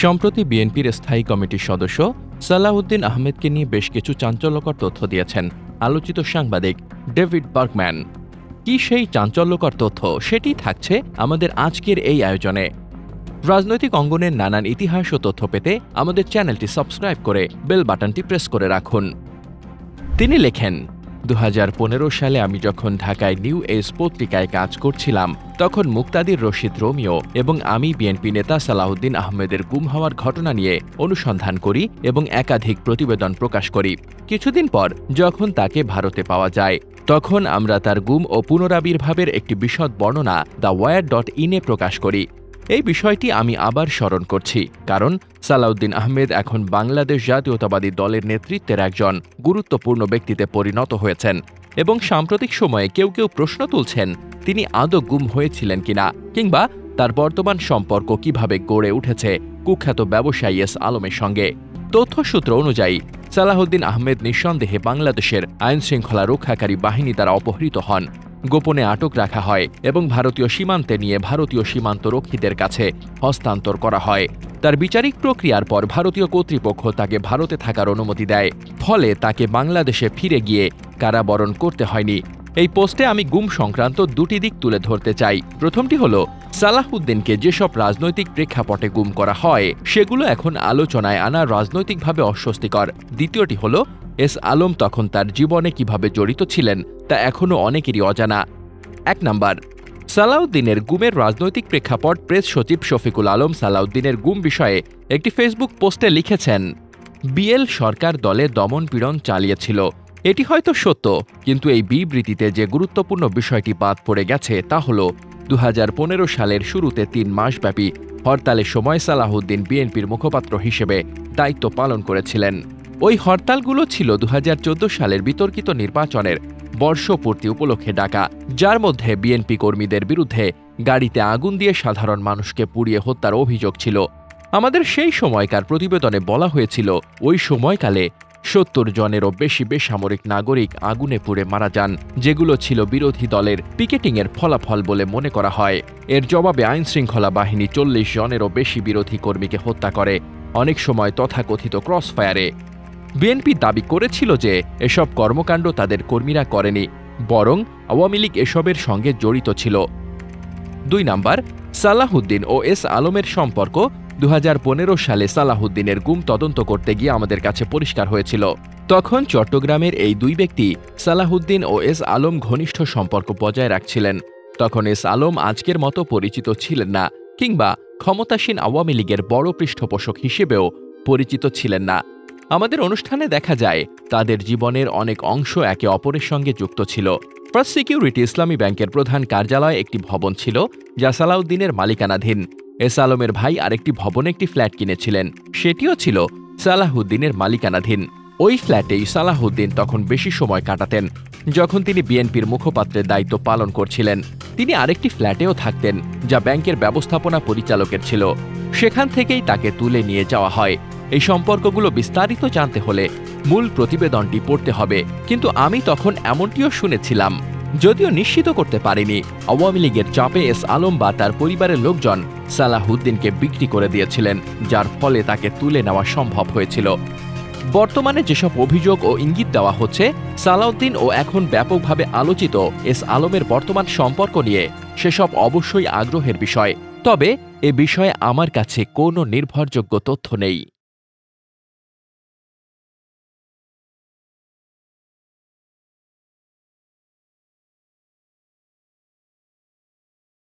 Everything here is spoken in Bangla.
সম্প্রতি বিএনপির স্থায়ী কমিটির সদস্য সালাউদ্দিন আহমেদকে নিয়ে বেশ কিছু চাঞ্চল্যকর তথ্য দিয়েছেন আলোচিত সাংবাদিক ডেভিড বার্গম্যান। কি সেই চাঞ্চল্যকর তথ্য, সেটি থাকছে আমাদের আজকের এই আয়োজনে। রাজনৈতিক অঙ্গনের নানান ইতিহাস ও তথ্য পেতে আমাদের চ্যানেলটি সাবস্ক্রাইব করে বেল বাটনটি প্রেস করে রাখুন। তিনি লেখেন, 2015 সালে আমি যখন ঢাকায় নিউ এজ পত্রিকায় কাজ করছিলাম, তখন মুক্তাদির রশিদ রোমিও এবং আমি বিএনপি নেতা সালাউদ্দিন আহমেদের গুম হওয়ার ঘটনা নিয়ে অনুসন্ধান করি এবং একাধিক প্রতিবেদন প্রকাশ করি। কিছুদিন পর যখন তাকে ভারতে পাওয়া যায়, তখন আমরা তার গুম ও পুনরাবির্ভাবের একটি বিশদ বর্ণনা theWire.in-এ প্রকাশ করি। এই বিষয়টি আমি আবার স্মরণ করছি, কারণ সালাউদ্দিন আহমেদ এখন বাংলাদেশ জাতীয়তাবাদী দলের নেতৃত্বের একজন গুরুত্বপূর্ণ ব্যক্তিতে পরিণত হয়েছেন এবং সাম্প্রতিক সময়ে কেউ কেউ প্রশ্ন তুলছেন তিনি আদৌ গুম হয়েছিলেন কিনা, কিংবা তার বর্তমান সম্পর্ক কিভাবে গড়ে উঠেছে কুখ্যাত ব্যবসায়ী এস আলমের সঙ্গে। তথ্যসূত্র অনুযায়ী সালাউদ্দিন আহমেদ নিঃসন্দেহে বাংলাদেশের আইনশৃঙ্খলা রক্ষাকারী বাহিনী দ্বারা অপহৃত হন, গোপনে আটক রাখা হয় এবং ভারতীয় সীমান্তে নিয়ে ভারতীয় সীমান্তরক্ষীদের কাছে হস্তান্তর করা হয়। তার বিচারিক প্রক্রিয়ার পর ভারতীয় কর্তৃপক্ষ তাকে ভারতে থাকার অনুমতি দেয়, ফলে তাকে বাংলাদেশে ফিরে গিয়ে কারাবরণ করতে হয়নি। এই পোস্টে আমি গুম সংক্রান্ত দুটি দিক তুলে ধরতে চাই। প্রথমটি হল, সালাউদ্দিনকে যেসব রাজনৈতিক প্রেক্ষাপটে গুম করা হয় সেগুলো এখন আলোচনায় আনা রাজনৈতিকভাবে অস্বস্তিকর। দ্বিতীয়টি হল, এস আলম তখন তার জীবনে কিভাবে জড়িত ছিলেন তা এখনও অনেকেরই অজানা। 1 নাম্বার, সালাউদ্দিনের গুমের রাজনৈতিক প্রেক্ষাপট। প্রেস সচিব শফিকুল আলম সালাউদ্দিনের গুম বিষয়ে একটি ফেসবুক পোস্টে লিখেছেন, বিএল সরকার দলে দমন-পীড়ন চালিয়েছিল। এটি হয়তো সত্য, কিন্তু এই বিবৃতিতে যে গুরুত্বপূর্ণ বিষয়টি বাদ পড়ে গেছে তা হল 2015 সালের শুরুতে 3 মাসব্যাপী হরতালের সময় সালাউদ্দিন বিএনপির মুখপাত্র হিসেবে দায়িত্ব পালন করেছিলেন। ওই হরতালগুলো ছিল 2014 সালের বিতর্কিত নির্বাচনের বর্ষপূর্তি উপলক্ষে ডাকা, যার মধ্যে বিএনপি কর্মীদের বিরুদ্ধে গাড়িতে আগুন দিয়ে সাধারণ মানুষকে পুড়িয়ে হত্যার অভিযোগ ছিল। আমাদের সেই সময়কার প্রতিবেদনে বলা হয়েছিল, ওই সময়কালে 70 জনেরও বেশি বেসামরিক নাগরিক আগুনে পুড়ে মারা যান, যেগুলো ছিল বিরোধী দলের পিকেটিংয়ের ফলাফল বলে মনে করা হয়। এর জবাবে আইনশৃঙ্খলা বাহিনী 40 জনেরও বেশি বিরোধী কর্মীকে হত্যা করে, অনেক সময় তথাকথিত ক্রসফায়ারে। বিএনপি দাবি করেছিল যে এসব কর্মকাণ্ড তাদের কর্মীরা করেনি, বরং আওয়ামী লীগ এসবের সঙ্গে জড়িত ছিল। 2 নাম্বার, সালাউদ্দিন ও এস আলমের সম্পর্ক। 2015 সালে সালাউদ্দিনের গুম তদন্ত করতে গিয়ে আমাদের কাছে পরিষ্কার হয়েছিল, তখন চট্টগ্রামের এই দুই ব্যক্তি সালাউদ্দিন ও এস আলম ঘনিষ্ঠ সম্পর্ক বজায় রাখছিলেন। তখন এস আলম আজকের মতো পরিচিত ছিলেন না, কিংবা ক্ষমতাসীন আওয়ামী লীগের বড় পৃষ্ঠপোষক হিসেবেও পরিচিত ছিলেন না। আমাদের অনুষ্ঠানে দেখা যায় তাদের জীবনের অনেক অংশ একে অপরের সঙ্গে যুক্ত ছিল। ফার্স্ট সিকিউরিটি ইসলামী ব্যাংকের প্রধান কার্যালয় একটি ভবন ছিল যা সালাউদ্দিনের মালিকানাধীন। এস আলমের ভাই আরেকটি ভবনে একটি ফ্ল্যাট কিনেছিলেন, সেটিও ছিল সালাউদ্দিনের মালিকানাধীন। ওই ফ্ল্যাটেই সালাউদ্দিন তখন বেশি সময় কাটাতেন যখন তিনি বিএনপির মুখপাত্রের দায়িত্ব পালন করছিলেন। তিনি আরেকটি ফ্ল্যাটেও থাকতেন যা ব্যাংকের ব্যবস্থাপনা পরিচালকের ছিল, সেখান থেকেই তাকে তুলে নিয়ে যাওয়া হয়। এই সম্পর্কগুলো বিস্তারিত জানতে হলে মূল প্রতিবেদনটি পড়তে হবে, কিন্তু আমি তখন এমনটিও শুনেছিলাম, যদিও নিশ্চিত করতে পারিনি, আওয়ামী লীগের চাপে এস আলম বা তার পরিবারের লোকজন সালাউদ্দিনকে বিক্রি করে দিয়েছিলেন, যার ফলে তাকে তুলে নেওয়া সম্ভব হয়েছিল। বর্তমানে যেসব অভিযোগ ও ইঙ্গিত দেওয়া হচ্ছে সালাউদ্দিন ও এখন ব্যাপকভাবে আলোচিত এস আলমের বর্তমান সম্পর্ক নিয়ে, সেসব অবশ্যই আগ্রহের বিষয়, তবে এ বিষয়ে আমার কাছে কোনো নির্ভরযোগ্য তথ্য নেই।